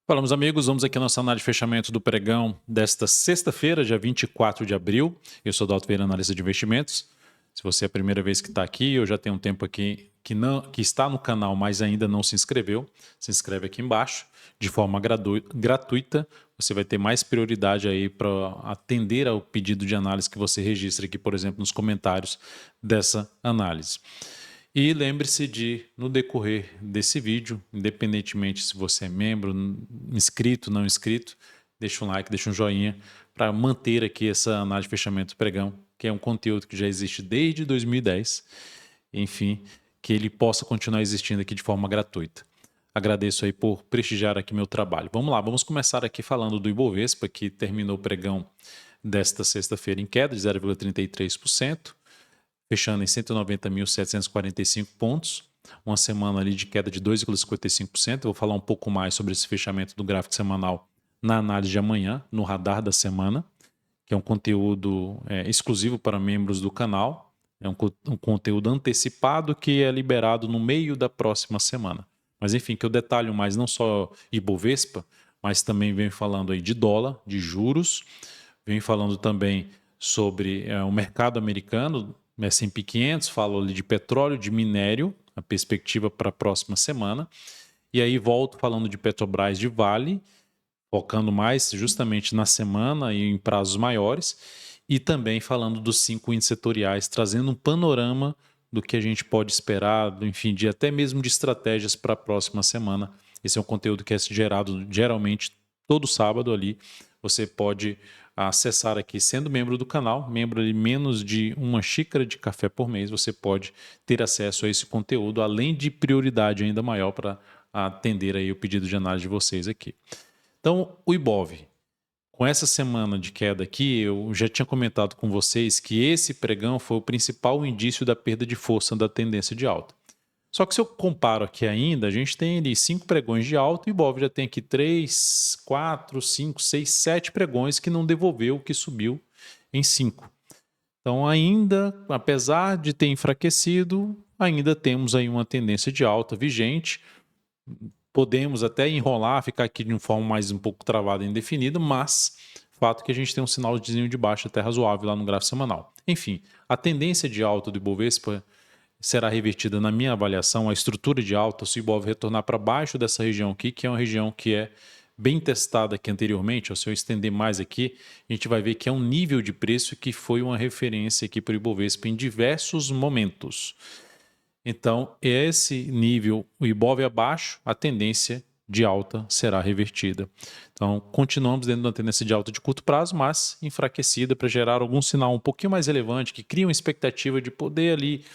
Fala, meus amigos, vamos aqui à nossa análise de fechamento do pregão desta sexta-feira, dia 24 de abril. Eu sou o Dalton Vieira, analista de investimentos. Se você é a primeira vez que está aqui, eu já tenho um tempo aqui que está no canal, mas ainda não se inscreveu, se inscreve aqui embaixo, de forma gratuita. Você vai ter mais prioridade aí para atender ao pedido de análise que você registra aqui, por exemplo, nos comentários dessa análise. E lembre-se de, no decorrer desse vídeo, independentemente se você é membro, inscrito, não inscrito, deixa um like, deixa um joinha para manter aqui essa análise de fechamento do pregão, que é um conteúdo que já existe desde 2010, enfim, que ele possa continuar existindo aqui de forma gratuita. Agradeço aí por prestigiar aqui meu trabalho. Vamos lá, vamos começar aqui falando do Ibovespa, que terminou o pregão desta sexta-feira em queda de 0,33%. Fechando em 190.745 pontos, uma semana ali de queda de 2,55%. Eu vou falar um pouco mais sobre esse fechamento do gráfico semanal na análise de amanhã, no radar da semana, que é um conteúdo exclusivo para membros do canal. É um conteúdo antecipado que é liberado no meio da próxima semana. Mas enfim, que eu detalho mais não só Ibovespa, mas também venho falando aí de dólar, de juros, venho falando também sobre o mercado americano, S&P 500, falo ali de petróleo, de minério, a perspectiva para a próxima semana. E aí volto falando de Petrobras, de Vale, focando mais justamente na semana e em prazos maiores. E também falando dos 5 índices setoriais, trazendo um panorama do que a gente pode esperar, enfim, de até mesmo de estratégias para a próxima semana. Esse é um conteúdo que é gerado geralmente todo sábado ali. Você pode acessar aqui, sendo membro do canal, membro de menos de uma xícara de café por mês, você pode ter acesso a esse conteúdo, além de prioridade ainda maior para atender aí o pedido de análise de vocês aqui. Então, o Ibov, com essa semana de queda aqui, eu já tinha comentado com vocês que esse pregão foi o principal indício da perda de força da tendência de alta. Só que se eu comparo aqui ainda, a gente tem ali 5 pregões de alta e o Ibov já tem aqui 3, 4, 5, 6, 7 pregões que não devolveu o que subiu em 5. Então ainda, apesar de ter enfraquecido, ainda temos aí uma tendência de alta vigente. Podemos até enrolar, ficar aqui de uma forma mais um pouco travada e indefinida, mas fato que a gente tem um sinalzinho de baixa até razoável lá no gráfico semanal. Enfim, a tendência de alta do Ibovespa será revertida, na minha avaliação, a estrutura de alta, se o Ibov retornar para baixo dessa região aqui, que é uma região que é bem testada aqui anteriormente. Se eu estender mais aqui, a gente vai ver que é um nível de preço que foi uma referência aqui para o Ibovespa em diversos momentos. Então, esse nível, o Ibov abaixo, a tendência de alta será revertida. Então, continuamos dentro de uma tendência de alta de curto prazo, mas enfraquecida para gerar algum sinal um pouquinho mais relevante, que cria uma expectativa de poder ali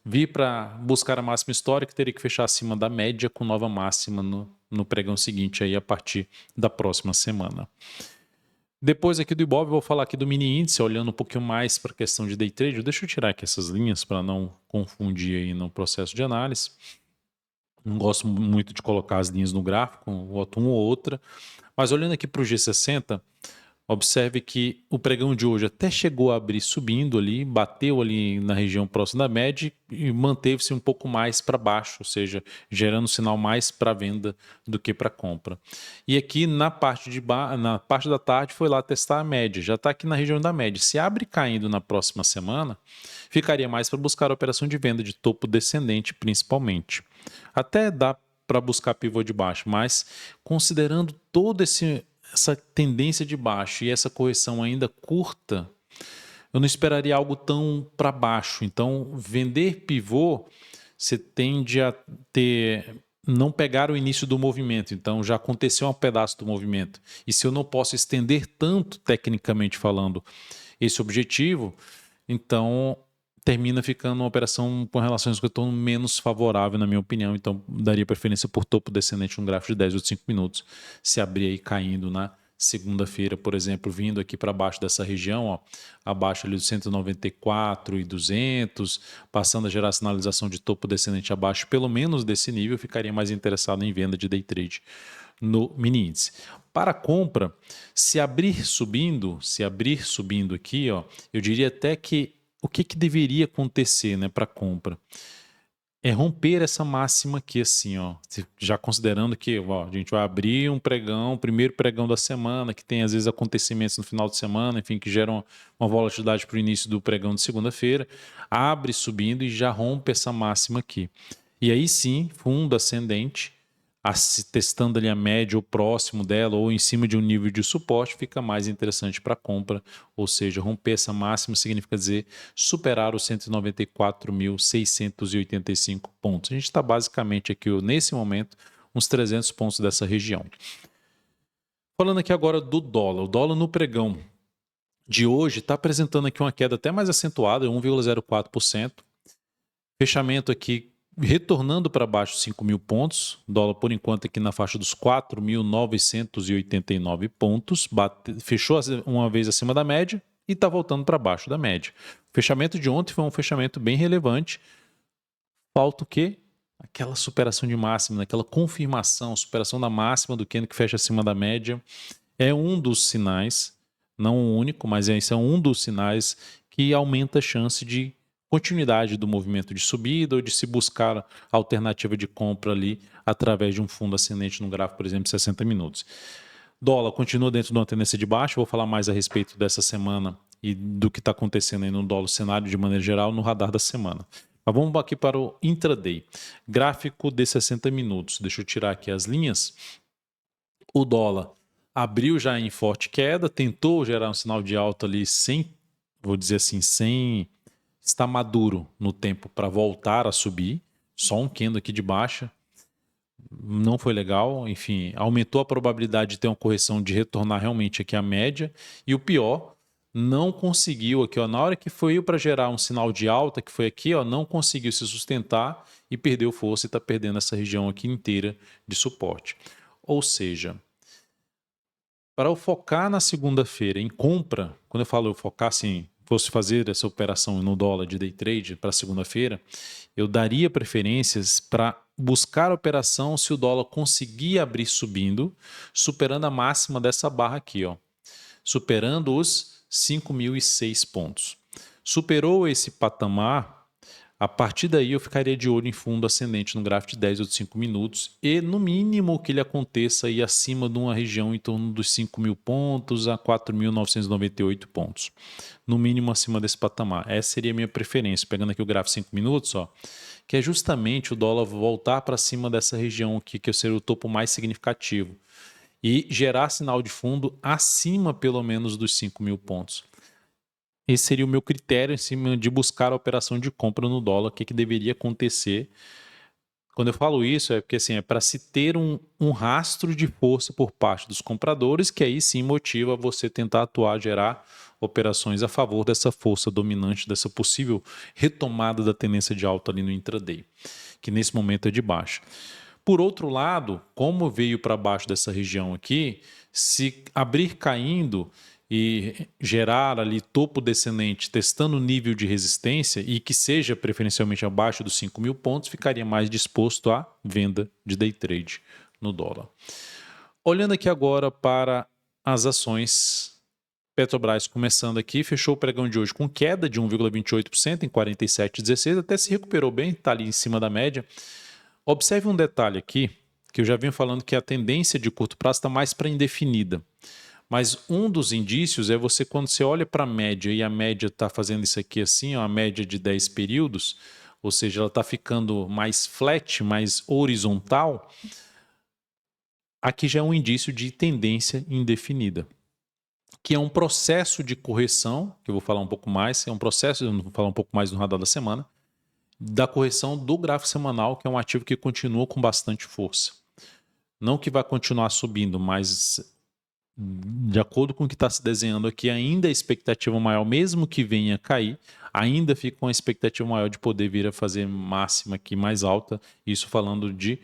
vir para buscar a máxima histórica, teria que fechar acima da média com nova máxima no pregão seguinte, aí a partir da próxima semana. Depois aqui do Ibov, eu vou falar aqui do mini índice, olhando um pouquinho mais para a questão de day trade. Deixa eu tirar aqui essas linhas para não confundir aí no processo de análise. Não gosto muito de colocar as linhas no gráfico, boto uma ou outra. Mas olhando aqui para o G60, observe que o pregão de hoje até chegou a abrir subindo ali, bateu ali na região próxima da média e manteve-se um pouco mais para baixo, ou seja, gerando sinal mais para venda do que para compra. E aqui na parte da tarde foi lá testar a média, já está aqui na região da média. Se abre caindo na próxima semana, ficaria mais para buscar a operação de venda de topo descendente principalmente. Até dá para buscar pivô de baixo, mas considerando todo essa tendência de baixo e essa correção ainda curta, eu não esperaria algo tão para baixo. Então, vender pivô, você tende a não pegar o início do movimento. Então, já aconteceu um pedaço do movimento. E se eu não posso estender tanto, tecnicamente falando, esse objetivo, então termina ficando uma operação com relações que eu estou menos favorável, na minha opinião. Então, daria preferência por topo descendente, um gráfico de 10 ou 5 minutos, se abrir aí caindo na segunda-feira, por exemplo, vindo aqui para baixo dessa região, ó, abaixo ali dos 194,200, passando a gerar sinalização de topo descendente abaixo, pelo menos desse nível, eu ficaria mais interessado em venda de day trade no mini índice. Para compra, se abrir subindo aqui, ó, eu diria até que o que deveria acontecer, né, para compra? é romper essa máxima aqui, assim, ó. Já considerando que, ó, a gente vai abrir um pregão, o primeiro pregão da semana, que tem às vezes acontecimentos no final de semana, enfim, que geram uma volatilidade para o início do pregão de segunda-feira, abre subindo e já rompe essa máxima aqui. E aí sim, fundo ascendente, testando ali a média ou próximo dela ou em cima de um nível de suporte, fica mais interessante para compra, ou seja, romper essa máxima significa dizer superar os 194.685 pontos. A gente está basicamente aqui, nesse momento, uns 300 pontos dessa região. Falando aqui agora do dólar. O dólar no pregão de hoje está apresentando aqui uma queda até mais acentuada, 1,04%. Fechamento aqui retornando para baixo de 5 mil pontos, dólar por enquanto aqui na faixa dos 4.989 pontos, fechou uma vez acima da média e está voltando para baixo da média. O fechamento de ontem foi um fechamento bem relevante, falta o quê? Aquela superação de máxima, aquela confirmação, superação da máxima do candle que fecha acima da média, é um dos sinais, não o único, mas esse é um dos sinais que aumenta a chance de continuidade do movimento de subida ou de se buscar alternativa de compra ali através de um fundo ascendente no gráfico, por exemplo, de 60 minutos. Dólar continua dentro de uma tendência de baixa, vou falar mais a respeito dessa semana e do que está acontecendo aí no dólar, cenário de maneira geral, no radar da semana. Mas vamos aqui para o intraday. Gráfico de 60 minutos. Deixa eu tirar aqui as linhas. O dólar abriu já em forte queda, tentou gerar um sinal de alta ali sem, vou dizer assim, sem estar maduro no tempo para voltar a subir. Só um candle aqui de baixa. Não foi legal, enfim, aumentou a probabilidade de ter uma correção de retornar realmente aqui à média. E o pior, não conseguiu aqui, ó, na hora que foi para gerar um sinal de alta, que foi aqui, ó, não conseguiu se sustentar e perdeu força e está perdendo essa região aqui inteira de suporte. Ou seja, para eu focar na segunda-feira em compra, quando eu falo eu focar assim, fosse fazer essa operação no dólar de day trade para segunda-feira, eu daria preferências para buscar a operação se o dólar conseguir abrir subindo, superando a máxima dessa barra aqui, ó, superando os 5.006 pontos. Superou esse patamar, a partir daí eu ficaria de olho em fundo ascendente no gráfico de 10 ou de 5 minutos e no mínimo que ele aconteça aí acima de uma região em torno dos 5 mil pontos a 4.998 pontos. No mínimo acima desse patamar. Essa seria a minha preferência. Pegando aqui o gráfico de 5 minutos, ó, que é justamente o dólar voltar para cima dessa região aqui, que seria o topo mais significativo. E gerar sinal de fundo acima pelo menos dos 5 mil pontos. Esse seria o meu critério em cima de buscar a operação de compra no dólar, o que deveria acontecer. Quando eu falo isso, é porque assim, é para se ter um rastro de força por parte dos compradores, que aí sim motiva você tentar atuar, gerar operações a favor dessa força dominante, dessa possível retomada da tendência de alta ali no intraday, que nesse momento é de baixa. Por outro lado, como veio para baixo dessa região aqui, se abrir caindo e gerar ali topo descendente, testando o nível de resistência e que seja preferencialmente abaixo dos 5 mil pontos, ficaria mais disposto à venda de day trade no dólar. Olhando aqui agora para as ações, Petrobras começando aqui, fechou o pregão de hoje com queda de 1,28% em 47,16, até se recuperou bem, está ali em cima da média. Observe um detalhe aqui, que eu já venho falando que a tendência de curto prazo está mais para indefinida. Mas um dos indícios é você, quando você olha para a média e a média está fazendo isso aqui assim, ó, a média de 10 períodos, ou seja, ela está ficando mais flat, mais horizontal, aqui já é um indício de tendência indefinida, que é um processo de correção, que eu vou falar um pouco mais, é um processo, eu vou falar um pouco mais no radar da semana, da correção do gráfico semanal, que é um ativo que continua com bastante força. Não que vai continuar subindo, mas de acordo com o que está se desenhando aqui, ainda a expectativa maior, mesmo que venha a cair, ainda fica com a expectativa maior de poder vir a fazer máxima aqui mais alta, isso falando de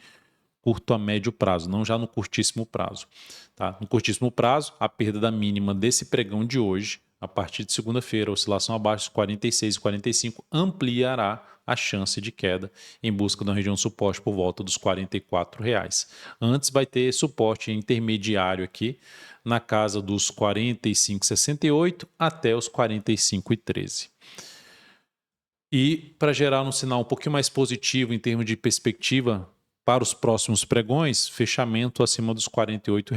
curto a médio prazo, não já no curtíssimo prazo. Tá? No curtíssimo prazo, a perda da mínima desse pregão de hoje, a partir de segunda-feira, oscilação abaixo dos 46 e 45, ampliará a chance de queda em busca de uma região de suporte por volta dos R$ 44. Antes vai ter suporte intermediário aqui na casa dos 45,68 até os 45,13. E para gerar um sinal um pouquinho mais positivo em termos de perspectiva para os próximos pregões, fechamento acima dos R$ 48.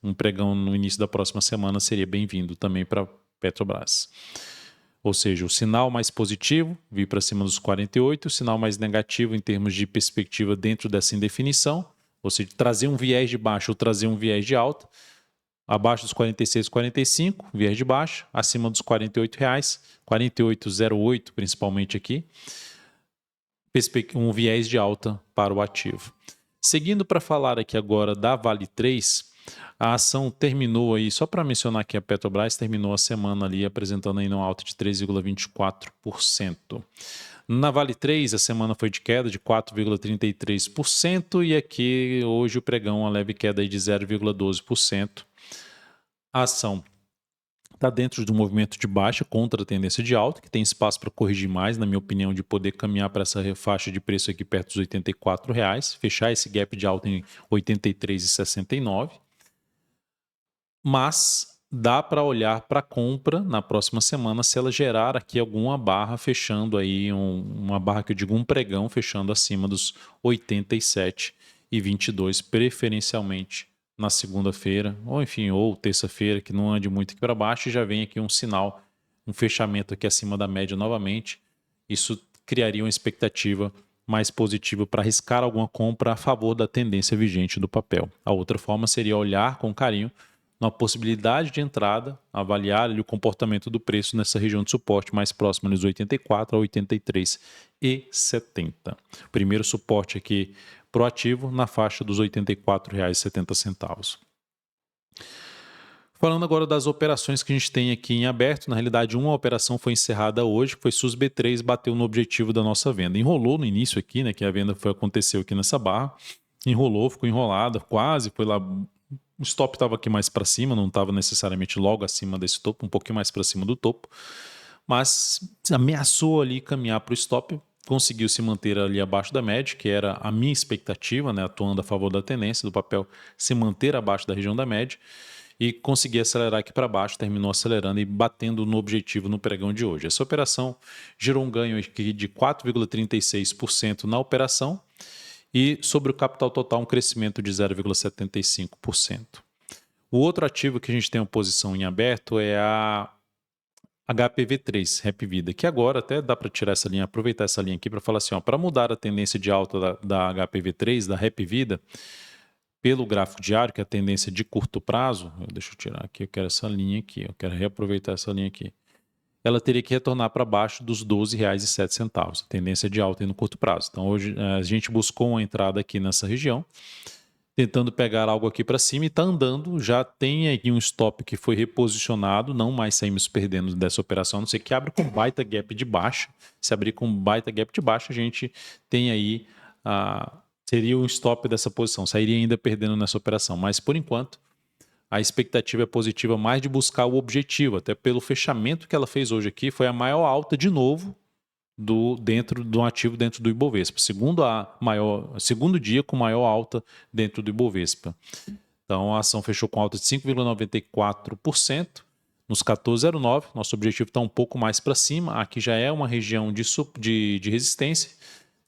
Um pregão no início da próxima semana seria bem-vindo também para Petrobras. Ou seja, o sinal mais positivo vir para cima dos 48, o sinal mais negativo em termos de perspectiva dentro dessa indefinição, ou seja, trazer um viés de baixa ou trazer um viés de alta, abaixo dos 46, 45, viés de baixa, acima dos R$ 48, 48,08 principalmente aqui, um viés de alta para o ativo. Seguindo para falar aqui agora da Vale 3, a ação terminou aí, só para mencionar que a Petrobras terminou a semana ali apresentando aí uma alta de 3,24%. Na Vale 3, a semana foi de queda de 4,33% e aqui hoje o pregão uma leve queda aí de 0,12%. A ação está dentro de um movimento de baixa contra a tendência de alta, que tem espaço para corrigir mais, na minha opinião, de poder caminhar para essa faixa de preço aqui perto dos R$ 84, fechar esse gap de alta em R$ 83,69. Mas dá para olhar para a compra na próxima semana se ela gerar aqui alguma barra fechando aí, uma barra que eu digo um pregão fechando acima dos 87,22, preferencialmente na segunda-feira, ou enfim, ou terça-feira, que não ande muito aqui para baixo, e já vem aqui um sinal, um fechamento aqui acima da média novamente. Isso criaria uma expectativa mais positiva para arriscar alguma compra a favor da tendência vigente do papel. A outra forma seria olhar com carinho na possibilidade de entrada, avaliar ali o comportamento do preço nessa região de suporte mais próxima dos 84 a 83,70. Primeiro suporte aqui proativo na faixa dos R$ 84,70. Falando agora das operações que a gente tem aqui em aberto, na realidade uma operação foi encerrada hoje, que foi SUS B3, bateu no objetivo da nossa venda. Enrolou no início aqui, né, que a venda aconteceu aqui nessa barra, enrolou, ficou enrolada, quase foi lá. O stop estava aqui mais para cima, não estava necessariamente logo acima desse topo, um pouquinho mais para cima do topo, mas ameaçou ali caminhar para o stop, conseguiu se manter ali abaixo da média, que era a minha expectativa, né, atuando a favor da tendência do papel se manter abaixo da região da média, e consegui acelerar aqui para baixo, terminou acelerando e batendo no objetivo no pregão de hoje. Essa operação gerou um ganho aqui de 4,36% na operação, e sobre o capital total um crescimento de 0,75%. O outro ativo que a gente tem uma posição em aberto é a HPV3, Hepvida, que agora até dá para tirar essa linha, aproveitar essa linha aqui para falar assim, para mudar a tendência de alta da HPV3, da Hepvida, pelo gráfico diário, que é a tendência de curto prazo, deixa eu tirar aqui, eu quero essa linha aqui, eu quero reaproveitar essa linha aqui. Ela teria que retornar para baixo dos R$ 12,07, tendência de alta no curto prazo. Então hoje a gente buscou uma entrada aqui nessa região, tentando pegar algo aqui para cima e está andando, já tem aqui um stop que foi reposicionado, não mais saímos perdendo dessa operação, a não ser que abra com baita gap de baixa. Se abrir com baita gap de baixa, a gente tem aí, seria um stop dessa posição, sairia ainda perdendo nessa operação, mas por enquanto a expectativa é positiva mais de buscar o objetivo, até pelo fechamento que ela fez hoje aqui, foi a maior alta de novo dentro do ativo dentro do Ibovespa. Segundo dia com maior alta dentro do Ibovespa. Então a ação fechou com alta de 5,94%, nos 14,09. Nosso objetivo está um pouco mais para cima. Aqui já é uma região de resistência.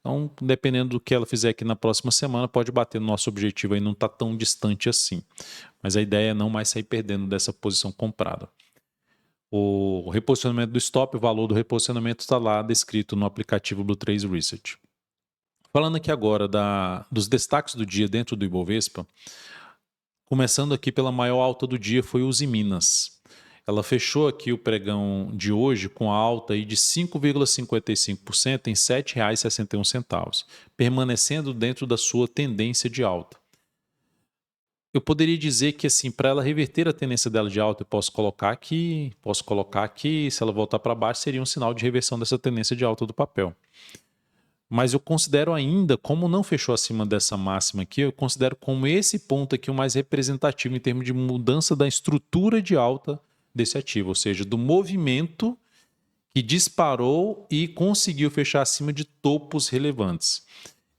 Então, dependendo do que ela fizer aqui na próxima semana, pode bater no nosso objetivo aí, não está tão distante assim. Mas a ideia é não mais sair perdendo dessa posição comprada. O reposicionamento do stop, o valor do reposicionamento está lá descrito no aplicativo Blue Trace Research. Falando aqui agora dos destaques do dia dentro do Ibovespa, começando aqui pela maior alta do dia foi Usiminas. Ela fechou aqui o pregão de hoje com a alta aí de 5,55% em R$ 7,61, permanecendo dentro da sua tendência de alta. Eu poderia dizer que assim, para ela reverter a tendência dela de alta, eu posso colocar aqui, se ela voltar para baixo, seria um sinal de reversão dessa tendência de alta do papel. Mas eu considero ainda, como não fechou acima dessa máxima aqui, eu considero como esse ponto aqui o mais representativo em termos de mudança da estrutura de alta desse ativo, ou seja, do movimento que disparou e conseguiu fechar acima de topos relevantes.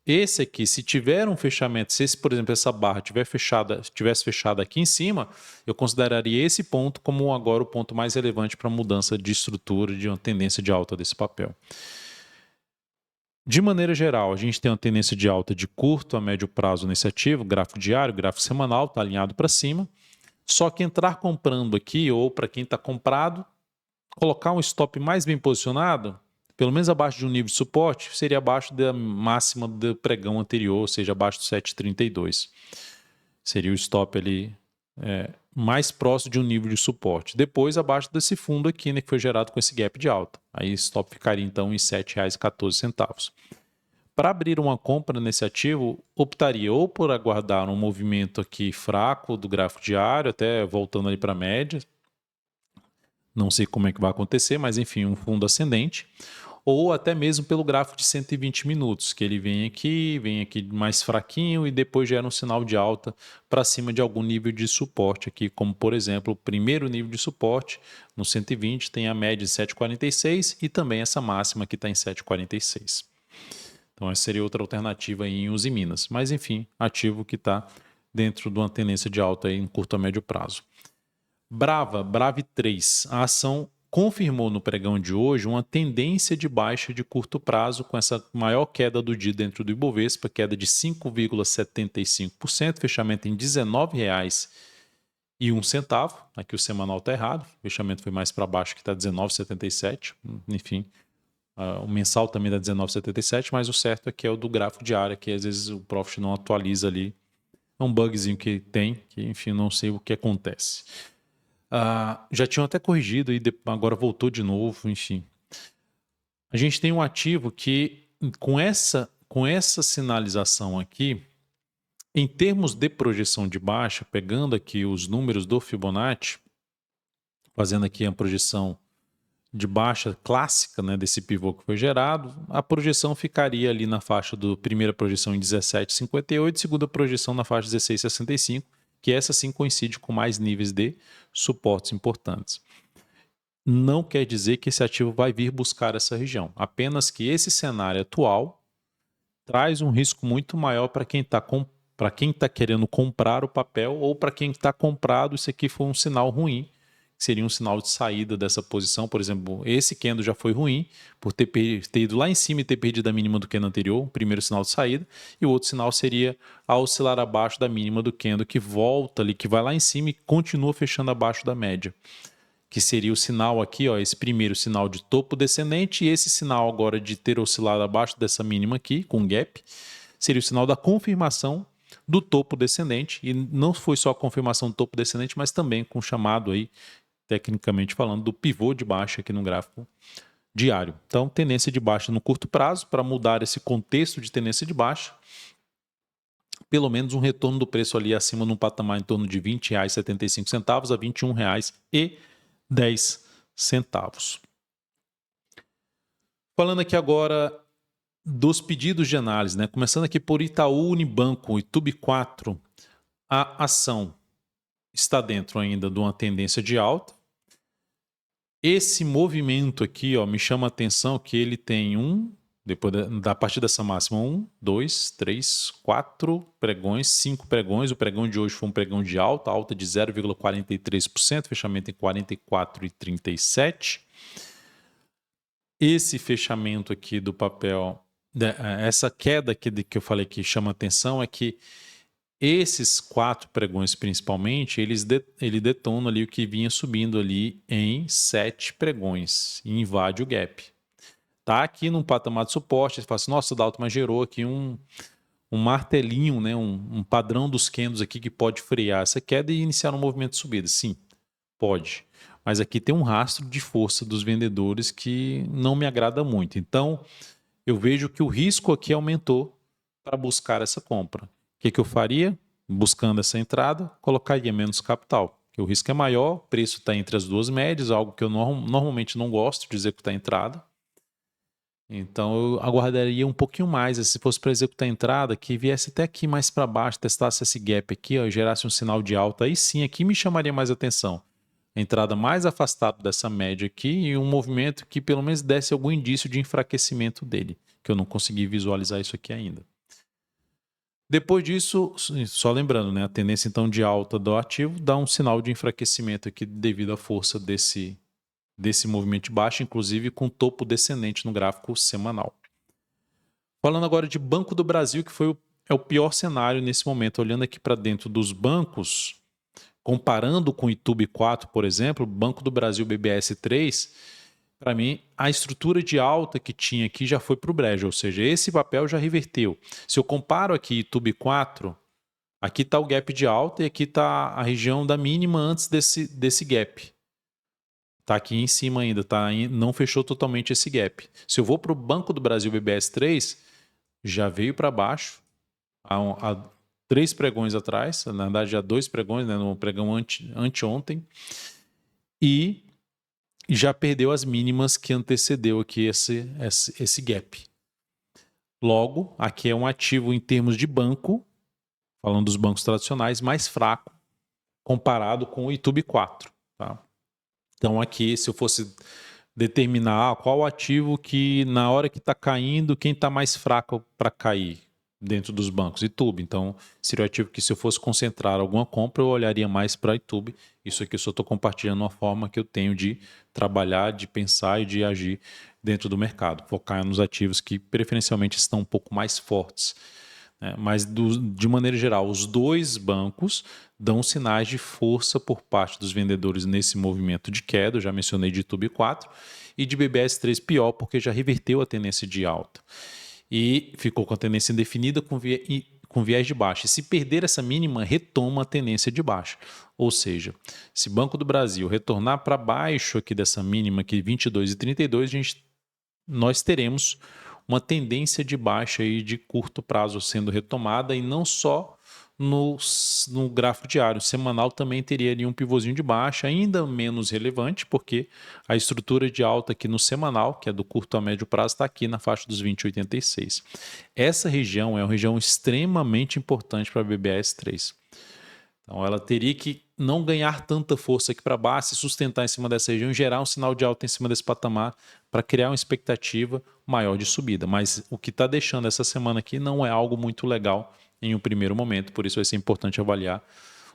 Esse aqui, se tiver um fechamento, se por exemplo essa barra tivesse fechada aqui em cima, eu consideraria esse ponto como agora o ponto mais relevante para a mudança de estrutura, de uma tendência de alta desse papel. De maneira geral, a gente tem uma tendência de alta de curto a médio prazo nesse ativo, gráfico diário, gráfico semanal, está alinhado para cima. Só que entrar comprando aqui, ou para quem está comprado, colocar um stop mais bem posicionado, pelo menos abaixo de um nível de suporte, seria abaixo da máxima do pregão anterior, ou seja, abaixo do 7,32. Seria o stop ali mais próximo de um nível de suporte. Depois, abaixo desse fundo aqui, né, que foi gerado com esse gap de alta. Aí o stop ficaria então em R$ 7,14. Para abrir uma compra nesse ativo, optaria ou por aguardar um movimento aqui fraco do gráfico diário, até voltando ali para a média. Não sei como é que vai acontecer, mas enfim, um fundo ascendente. Ou até mesmo pelo gráfico de 120 minutos, que ele vem aqui mais fraquinho e depois gera um sinal de alta para cima de algum nível de suporte aqui, como por exemplo, o primeiro nível de suporte no 120 tem a média de 7,46 e também essa máxima que está em 7,46. Então essa seria outra alternativa aí em Uzi Minas. Mas enfim, ativo que está dentro de uma tendência de alta aí em curto a médio prazo. Brave 3. A ação confirmou no pregão de hoje uma tendência de baixa de curto prazo com essa maior queda do dia dentro do Ibovespa, queda de 5,75%, fechamento em R$ 19,01. Aqui o semanal está errado, o fechamento foi mais para baixo que está R$ 19,77. Enfim, o mensal também dá 19,77, mas o certo é que é o do gráfico diário, que às vezes o Profit não atualiza ali. É um bugzinho que tem, que enfim, não sei o que acontece. Já tinham até corrigido e agora voltou de novo, enfim. A gente tem um ativo que, com essa sinalização aqui, em termos de projeção de baixa, pegando aqui os números do Fibonacci, fazendo aqui a projeção de baixa clássica, né, desse pivô que foi gerado, a projeção ficaria ali na faixa do primeira projeção em 17,58, segunda projeção na faixa de 16,65, que essa sim coincide com mais níveis de suportes importantes. Não quer dizer que esse ativo vai vir buscar essa região, apenas que esse cenário atual traz um risco muito maior para quem está querendo comprar o papel ou para quem está comprado, isso aqui foi um sinal ruim, seria um sinal de saída dessa posição. Por exemplo, esse candle já foi ruim por ter ido lá em cima e ter perdido a mínima do candle anterior, o primeiro sinal de saída, e o outro sinal seria a oscilar abaixo da mínima do candle, que volta ali, que vai lá em cima e continua fechando abaixo da média, que seria o sinal aqui, ó, esse primeiro sinal de topo descendente, e esse sinal agora de ter oscilado abaixo dessa mínima aqui, com gap, seria o sinal da confirmação do topo descendente, e não foi só a confirmação do topo descendente, mas também com o chamado aí, tecnicamente falando, do pivô de baixa aqui no gráfico diário. Então, tendência de baixa no curto prazo, para mudar esse contexto de tendência de baixa, pelo menos um retorno do preço ali acima num patamar em torno de R$ 20,75 a R$ 21,10. Falando aqui agora dos pedidos de análise, né? Começando aqui por Itaú Unibanco e TUB4, a ação está dentro ainda de uma tendência de alta. Esse movimento aqui, ó, me chama a atenção que ele tem depois da partir dessa máxima, 1, 2, 3, 4 pregões, 5 pregões. O pregão de hoje foi um pregão de alta de 0,43%, fechamento em 44,37. Esse fechamento aqui do papel, essa queda aqui que eu falei que chama atenção é que esses 4 pregões principalmente, ele detona ali o que vinha subindo ali em 7 pregões e invade o gap. Tá aqui num patamar de suporte, você fala assim, nossa, Dalton, mas gerou aqui um martelinho, né, um padrão dos candles aqui que pode frear essa queda e iniciar um movimento de subida. Sim, pode. Mas aqui tem um rastro de força dos vendedores que não me agrada muito. Então, eu vejo que o risco aqui aumentou para buscar essa compra. O que eu faria? Buscando essa entrada, colocaria menos capital. Porque o risco é maior, o preço está entre as duas médias, algo que eu normalmente não gosto de executar entrada. Então eu aguardaria um pouquinho mais, se fosse para executar a entrada, que viesse até aqui mais para baixo, testasse esse gap aqui, ó, gerasse um sinal de alta, aí sim aqui me chamaria mais atenção. Entrada mais afastada dessa média aqui e um movimento que pelo menos desse algum indício de enfraquecimento dele, que eu não consegui visualizar isso aqui ainda. Depois disso, só lembrando, né, a tendência então de alta do ativo dá um sinal de enfraquecimento aqui devido à força desse movimento de baixa, inclusive com topo descendente no gráfico semanal. Falando agora de Banco do Brasil, que é o pior cenário nesse momento. Olhando aqui para dentro dos bancos, comparando com o Itube 4, por exemplo, Banco do Brasil BBS 3, para mim, a estrutura de alta que tinha aqui já foi para o brejo, ou seja, esse papel já reverteu. Se eu comparo aqui Itube 4, aqui está o gap de alta e aqui está a região da mínima antes desse gap. Está aqui em cima ainda, não fechou totalmente esse gap. Se eu vou para o Banco do Brasil BBS 3, já veio para baixo há 3 pregões atrás, na verdade já 2 pregões, né, no pregão anteontem, e já perdeu as mínimas que antecedeu aqui esse gap. Logo, aqui é um ativo em termos de banco, falando dos bancos tradicionais, mais fraco comparado com o Itube 4. Tá? Então aqui, se eu fosse determinar qual ativo que na hora que está caindo, quem está mais fraco para cair dentro dos bancos? Itube. Então, seria o ativo que se eu fosse concentrar alguma compra, eu olharia mais para Itube. Isso aqui eu só estou compartilhando uma forma que eu tenho de trabalhar, de pensar e de agir dentro do mercado. Focar nos ativos que preferencialmente estão um pouco mais fortes. Mas, de maneira geral, os dois bancos dão sinais de força por parte dos vendedores nesse movimento de queda. Eu já mencionei de Itube 4 e de BBS 3 pior, porque já reverteu a tendência de alta e ficou com a tendência indefinida com viés de baixa. E se perder essa mínima, retoma a tendência de baixa. Ou seja, se Banco do Brasil retornar para baixo aqui dessa mínima aqui 22,32, nós teremos uma tendência de baixa aí de curto prazo sendo retomada, e não só no gráfico diário. Semanal também teria ali um pivôzinho de baixa, ainda menos relevante, porque a estrutura de alta aqui no semanal, que é do curto a médio prazo, está aqui na faixa dos 20,86. Essa região é uma região extremamente importante para a BBS 3. Então ela teria que não ganhar tanta força aqui para baixo, se sustentar em cima dessa região, gerar um sinal de alta em cima desse patamar para criar uma expectativa maior de subida. Mas o que está deixando essa semana aqui não é algo muito legal em um primeiro momento, por isso vai ser importante avaliar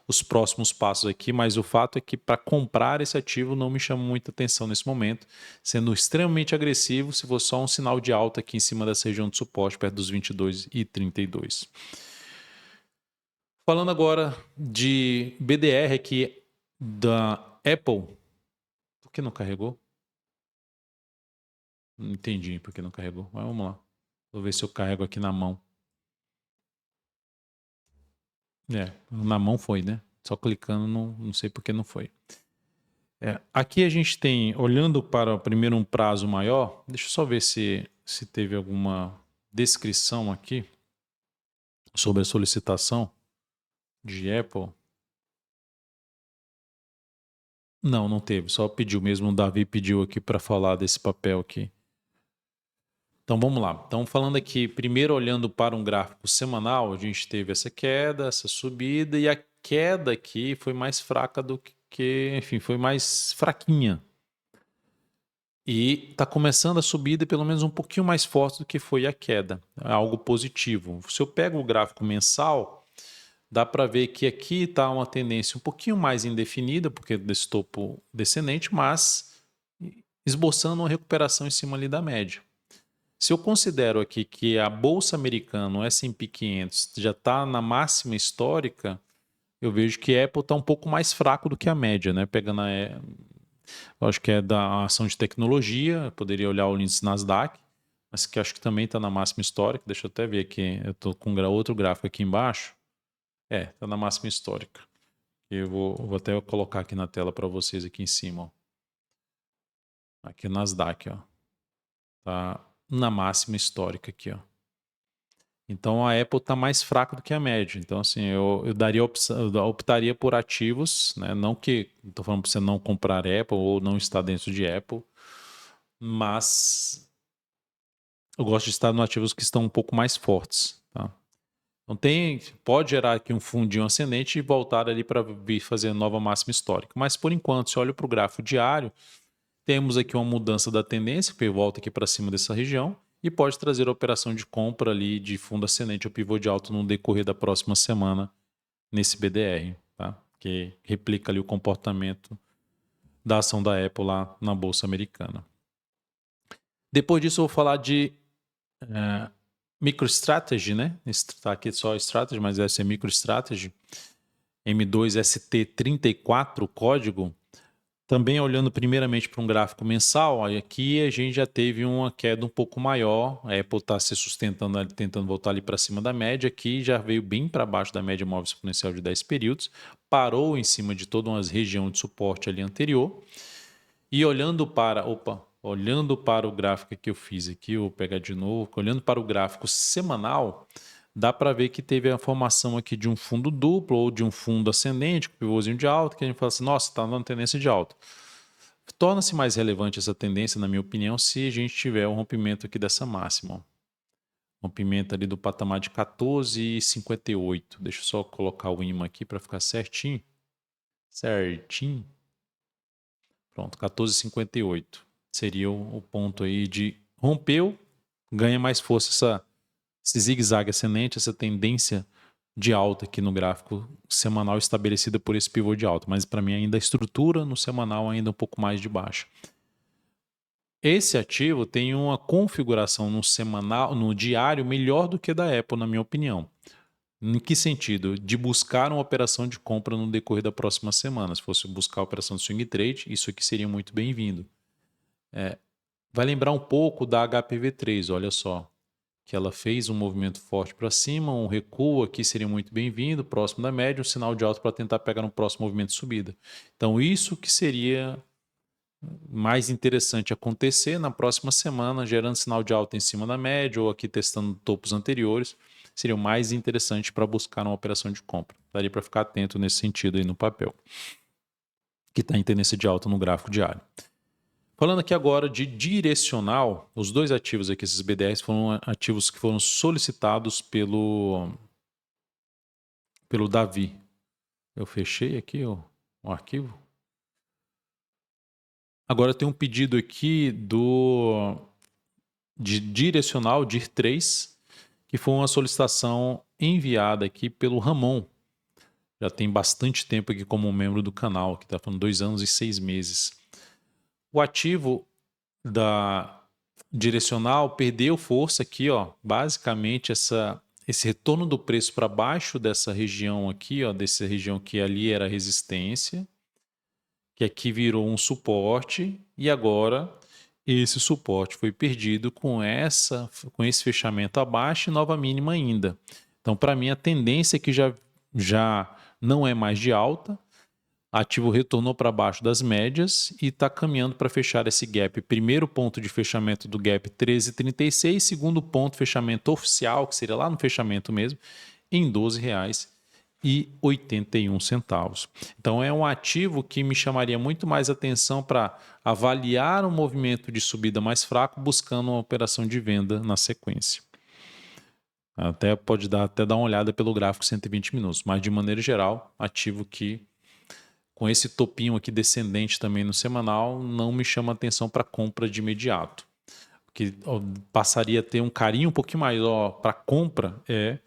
os próximos passos aqui, mas o fato é que para comprar esse ativo não me chama muita atenção nesse momento, sendo extremamente agressivo se for só um sinal de alta aqui em cima dessa região de suporte, perto dos 22,32. Falando agora de BDR aqui da Apple. Por que não carregou? Não entendi por que não carregou. Mas vamos lá. Vou ver se eu carrego aqui na mão. Na mão foi, né? Só clicando, não sei por que não foi. Aqui a gente tem, olhando para primeiro um prazo maior, deixa eu só ver se teve alguma descrição aqui sobre a solicitação de Apple. Não teve, só pediu mesmo, o Davi pediu aqui para falar desse papel aqui. Então vamos lá. Então falando aqui, primeiro olhando para um gráfico semanal, a gente teve essa queda, essa subida, e a queda aqui foi mais fraca do que, enfim, foi mais fraquinha. E está começando a subida pelo menos um pouquinho mais forte do que foi a queda. É algo positivo. Se eu pego o gráfico mensal, dá para ver que aqui está uma tendência um pouquinho mais indefinida, porque desse topo descendente, mas esboçando uma recuperação em cima ali da média. Se eu considero aqui que a Bolsa Americana, o S&P 500, já está na máxima histórica, eu vejo que a Apple está um pouco mais fraco do que a média, né? Pegando eu acho que é da ação de tecnologia, eu poderia olhar o índice Nasdaq, mas que acho que também está na máxima histórica. Deixa eu até ver aqui, eu estou com outro gráfico aqui embaixo. Está na máxima histórica. Eu vou até colocar aqui na tela para vocês aqui em cima. Ó. Aqui o Nasdaq, ó. Tá na máxima histórica aqui, ó. Então a Apple está mais fraca do que a média. Então, assim, eu optaria por ativos, né? Não que estou falando para você não comprar Apple ou não estar dentro de Apple, mas eu gosto de estar nos ativos que estão um pouco mais fortes. Tá? Então pode gerar aqui um fundinho ascendente e voltar ali para vir fazer nova máxima histórica. Mas por enquanto, se olha para o gráfico diário, temos aqui uma mudança da tendência, que volta aqui para cima dessa região, e pode trazer a operação de compra ali de fundo ascendente ou pivô de alta no decorrer da próxima semana nesse BDR, tá? Que replica ali o comportamento da ação da Apple lá na Bolsa Americana. Depois disso eu vou falar de MicroStrategy, né? Está aqui só Strategy, mas deve ser MicroStrategy. M2ST34, o código. Também olhando primeiramente para um gráfico mensal, aqui a gente já teve uma queda um pouco maior. A Apple está se sustentando, tentando voltar ali para cima da média. Aqui já veio bem para baixo da média móvel exponencial de 10 períodos. Parou em cima de toda uma região de suporte ali anterior. E olhando para o gráfico que eu fiz aqui, vou pegar de novo. Olhando para o gráfico semanal, dá para ver que teve a formação aqui de um fundo duplo ou de um fundo ascendente, com pivôzinho de alta, que a gente fala assim, nossa, está dando tendência de alta. Torna-se mais relevante essa tendência, na minha opinião, se a gente tiver um rompimento aqui dessa máxima. Rompimento ali do patamar de 14,58. Deixa eu só colocar o imã aqui para ficar certinho. Certinho. Pronto, 14,58. Seria o ponto aí de rompeu, ganha mais força esse zigue-zague ascendente, essa tendência de alta aqui no gráfico semanal estabelecida por esse pivô de alta, mas para mim ainda a estrutura no semanal ainda um pouco mais de baixa. Esse ativo tem uma configuração no semanal, no diário melhor do que da Apple, na minha opinião. Em que sentido? De buscar uma operação de compra no decorrer da próxima semana. Se fosse buscar a operação de swing trade, isso aqui seria muito bem-vindo. Vai lembrar um pouco da HPV3, olha só, que ela fez um movimento forte para cima, um recuo aqui seria muito bem-vindo, próximo da média, um sinal de alta para tentar pegar no próximo movimento de subida. Então, isso que seria mais interessante acontecer na próxima semana, gerando sinal de alta em cima da média ou aqui testando topos anteriores, seria o mais interessante para buscar uma operação de compra. Daria para ficar atento nesse sentido aí no papel, que está em tendência de alta no gráfico diário. Falando aqui agora de direcional, os dois ativos aqui, esses BDRs, foram ativos que foram solicitados pelo Davi. Eu fechei aqui o arquivo. Agora tem um pedido aqui de direcional DIR3, que foi uma solicitação enviada aqui pelo Ramon. Já tem bastante tempo aqui como membro do canal, que está falando 2 anos e 6 meses. O ativo da direcional perdeu força aqui, ó, basicamente esse retorno do preço para baixo dessa região aqui, ó, dessa região que ali era resistência, que aqui virou um suporte e agora esse suporte foi perdido com esse fechamento abaixo e nova mínima ainda. Então, para mim, a tendência é que já não é mais de alta. Ativo retornou para baixo das médias e está caminhando para fechar esse gap. Primeiro ponto de fechamento do gap 13,36, segundo ponto fechamento oficial, que seria lá no fechamento mesmo, em R$ 12,81. Então é um ativo que me chamaria muito mais atenção para avaliar um movimento de subida mais fraco, buscando uma operação de venda na sequência. Pode dar uma olhada pelo gráfico 120 minutos, mas de maneira geral, ativo que com esse topinho aqui descendente também no semanal, não me chama atenção para compra de imediato. O que passaria a ter um carinho um pouquinho maior para compra é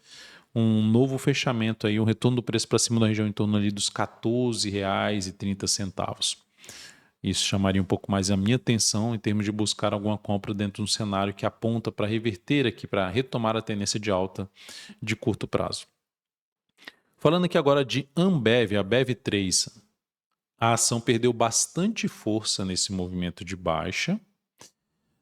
um novo fechamento, aí, um retorno do preço para cima da região em torno ali dos R$ 14,30. Isso chamaria um pouco mais a minha atenção em termos de buscar alguma compra dentro de um cenário que aponta para reverter aqui, para retomar a tendência de alta de curto prazo. Falando aqui agora de Ambev, a BEV3, a ação perdeu bastante força nesse movimento de baixa.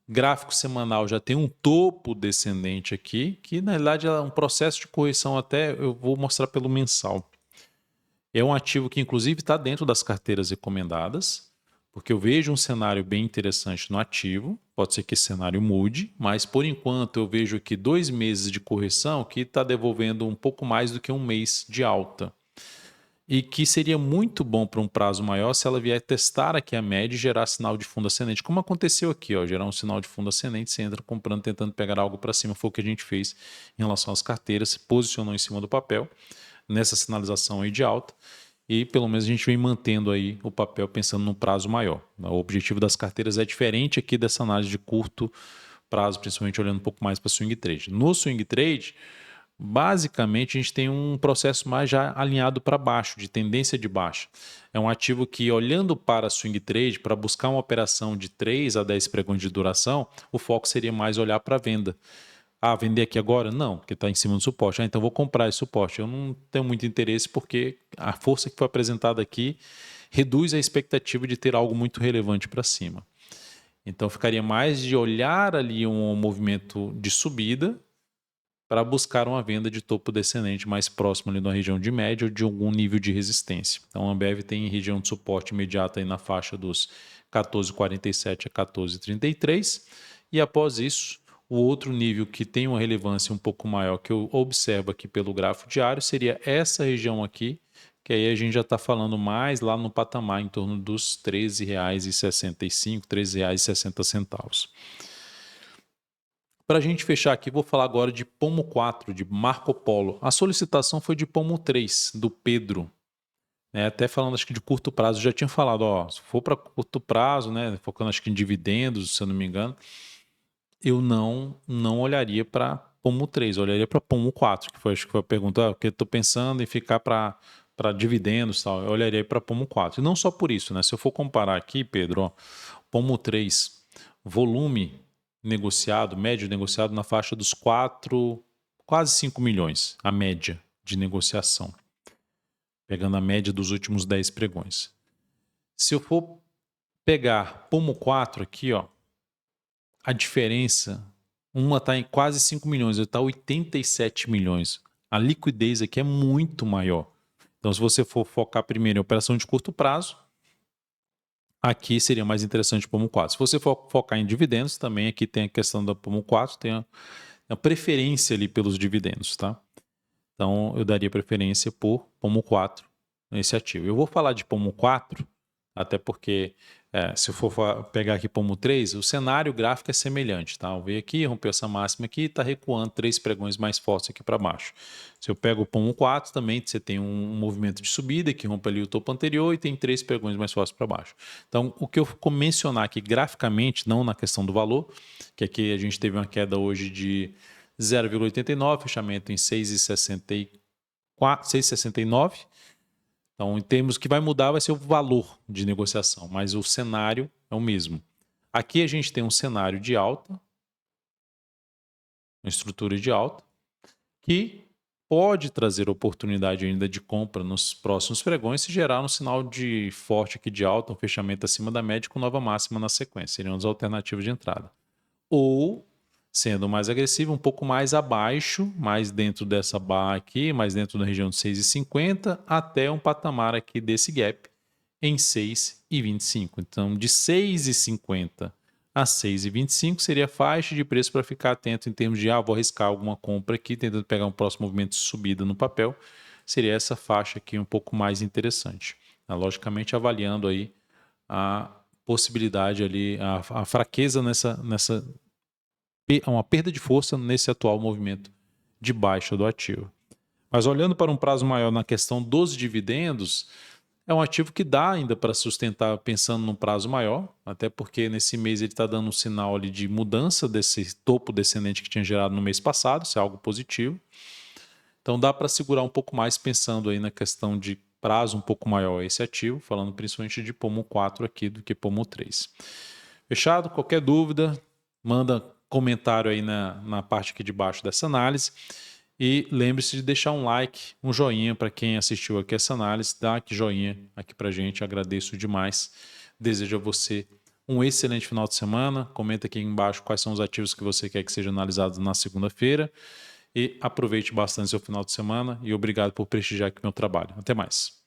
Gráfico semanal já tem um topo descendente aqui, que na realidade é um processo de correção, até eu vou mostrar pelo mensal. É um ativo que inclusive está dentro das carteiras recomendadas, porque eu vejo um cenário bem interessante no ativo, pode ser que esse cenário mude, mas por enquanto eu vejo aqui 2 meses de correção que está devolvendo um pouco mais do que um mês de alta. E que seria muito bom para um prazo maior se ela vier testar aqui a média e gerar sinal de fundo ascendente, como aconteceu aqui, ó, gerar um sinal de fundo ascendente, você entra comprando, tentando pegar algo para cima, foi o que a gente fez em relação às carteiras, se posicionou em cima do papel, nessa sinalização aí de alta, e pelo menos a gente vem mantendo aí o papel pensando num prazo maior. O objetivo das carteiras é diferente aqui dessa análise de curto prazo, principalmente olhando um pouco mais para swing trade. No swing trade, basicamente, a gente tem um processo mais já alinhado para baixo, de tendência de baixa. É um ativo que, olhando para swing trade, para buscar uma operação de 3 a 10 pregões de duração, o foco seria mais olhar para a venda. Ah, vender aqui agora? Não, porque está em cima do suporte. Ah, então vou comprar esse suporte. Eu não tenho muito interesse porque a força que foi apresentada aqui reduz a expectativa de ter algo muito relevante para cima. Então ficaria mais de olhar ali um movimento de subida para buscar uma venda de topo descendente mais próximo ali da região de média ou de algum nível de resistência. Então a Ambev tem região de suporte imediata aí na faixa dos 14,47 a 14,33 e após isso o outro nível que tem uma relevância um pouco maior que eu observo aqui pelo gráfico diário seria essa região aqui, que aí a gente já está falando mais lá no patamar em torno dos R$ 13,65, R$ 13,60. Para a gente fechar aqui, vou falar agora de Pomo 4, de Marco Polo. A solicitação foi de Pomo 3, do Pedro. Até falando, acho que de curto prazo, já tinha falado, ó, se for para curto prazo, né, focando acho que em dividendos, se eu não me engano, eu não olharia para Pomo 3, eu olharia para Pomo 4, que foi, acho que foi a pergunta, porque estou pensando em ficar para dividendos e tal, eu olharia para Pomo 4. E não só por isso, né? Se eu for comparar aqui, Pedro, ó, Pomo 3, volume negociado, médio negociado na faixa dos 4, quase 5 milhões, a média de negociação, pegando a média dos últimos 10 pregões. Se eu for pegar Pomo 4 aqui, ó, a diferença, uma está em quase 5 milhões, outra está 87 milhões. A liquidez aqui é muito maior. Então, se você for focar primeiro em operação de curto prazo, aqui seria mais interessante o Pomo 4. Se você for focar em dividendos, também aqui tem a questão da Pomo 4, tem a preferência ali pelos dividendos, tá? Então, eu daria preferência por Pomo 4 nesse ativo. Eu vou falar de Pomo 4, até porque se eu for pegar aqui Pomo 3, o cenário gráfico é semelhante, tá? Eu vejo aqui, rompeu essa máxima aqui e está recuando 3 pregões mais fortes aqui para baixo. Se eu pego o Pomo 4, também você tem um movimento de subida que rompe ali o topo anterior e tem 3 pregões mais fortes para baixo. Então, o que eu vou mencionar aqui graficamente, não na questão do valor, que aqui a gente teve uma queda hoje de 0,89, fechamento em 6,69. Então, em termos que vai mudar vai ser o valor de negociação, mas o cenário é o mesmo. Aqui a gente tem um cenário de alta, uma estrutura de alta, que pode trazer oportunidade ainda de compra nos próximos pregões se gerar um sinal de forte aqui de alta, um fechamento acima da média com nova máxima na sequência. Seriam as alternativas de entrada. Ou, sendo mais agressivo, um pouco mais abaixo, mais dentro dessa barra aqui, mais dentro da região de 6,50 até um patamar aqui desse gap em 6,25. Então, de 6,50 a 6,25 seria a faixa de preço para ficar atento em termos de, vou arriscar alguma compra aqui, tentando pegar um próximo movimento de subida no papel. Seria essa faixa aqui um pouco mais interessante. Logicamente, avaliando aí a possibilidade ali, a fraqueza nessa uma perda de força nesse atual movimento de baixa do ativo. Mas olhando para um prazo maior na questão dos dividendos, é um ativo que dá ainda para sustentar pensando num prazo maior, até porque nesse mês ele está dando um sinal ali de mudança desse topo descendente que tinha gerado no mês passado, isso é algo positivo. Então dá para segurar um pouco mais pensando aí na questão de prazo um pouco maior esse ativo, falando principalmente de Pomo 4 aqui do que Pomo 3. Fechado? Qualquer dúvida, manda comentário aí na parte aqui de baixo dessa análise. E lembre-se de deixar um like, um joinha para quem assistiu aqui essa análise. Dá aqui joinha aqui para gente, agradeço demais. Desejo a você um excelente final de semana. Comenta aqui embaixo quais são os ativos que você quer que sejam analisados na segunda-feira. E aproveite bastante seu final de semana e obrigado por prestigiar aqui meu trabalho. Até mais.